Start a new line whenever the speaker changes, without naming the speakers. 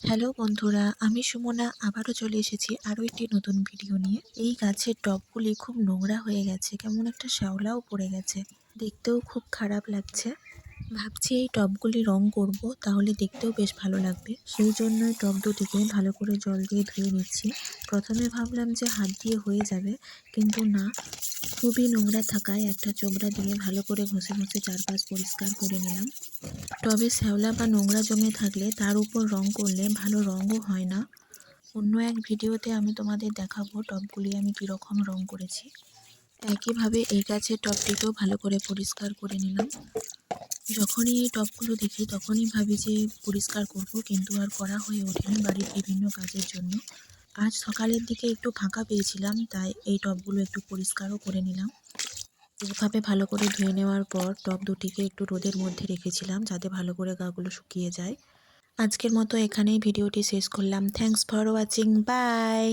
Hello বন্ধুরা, আমি সুমনা আবারও চলে এসেছি আরও একটি নতুন ভিডিও নিয়ে। এই গাছের টবগুলি খুব নোংরা হয়ে গেছে, কেমন একটা শ্যাওলাও পড়ে গেছে, দেখতেও খুব খারাপ লাগছে। ভাবছি এই টবগুলি রং করব, তাহলে দেখতেও বেশ ভালো লাগবে। সেই জন্যই টব দুটিকে ভালো করে জল দিয়ে ধুয়ে নিচ্ছি। প্রথমে ভাবলাম যে হাত দিয়ে হয়ে যাবে, কিন্তু না, খুবই নোংরা থাকায় একটা চোবড়া দিয়ে ভালো করে ঘষে ঘষে চারপাশ পরিষ্কার করে নিলাম। টবে শ্যাওলা বা নোংরা জমে থাকলে তার উপর রং করলে ভালো রঙও হয় না। অন্য এক ভিডিওতে আমি তোমাদের দেখাবো টবগুলি আমি কীরকম রং করেছি। একইভাবে এই গাছের টবটিকেও ভালো করে পরিষ্কার করে নিলাম। যখনই এই টবগুলো দেখি তখনই ভাবি যে পরিষ্কার করব, কিন্তু আর করা হয়ে ওঠেনি বাড়ির বিভিন্ন কাজের জন্য। আজ সকালের দিকে একটু ফাঁকা পেয়েছিলাম, তাই এই টবগুলো একটু পরিষ্কারও করে নিলাম। এভাবে ভালো করে ধুয়ে নেওয়ার পর টব দুটিকে একটু রোদের মধ্যে রেখেছিলাম, যাতে ভালো করে গাগুলো শুকিয়ে যায়। আজকের মতো এখানেই ভিডিওটি শেষ করলাম। Thanks for watching, by.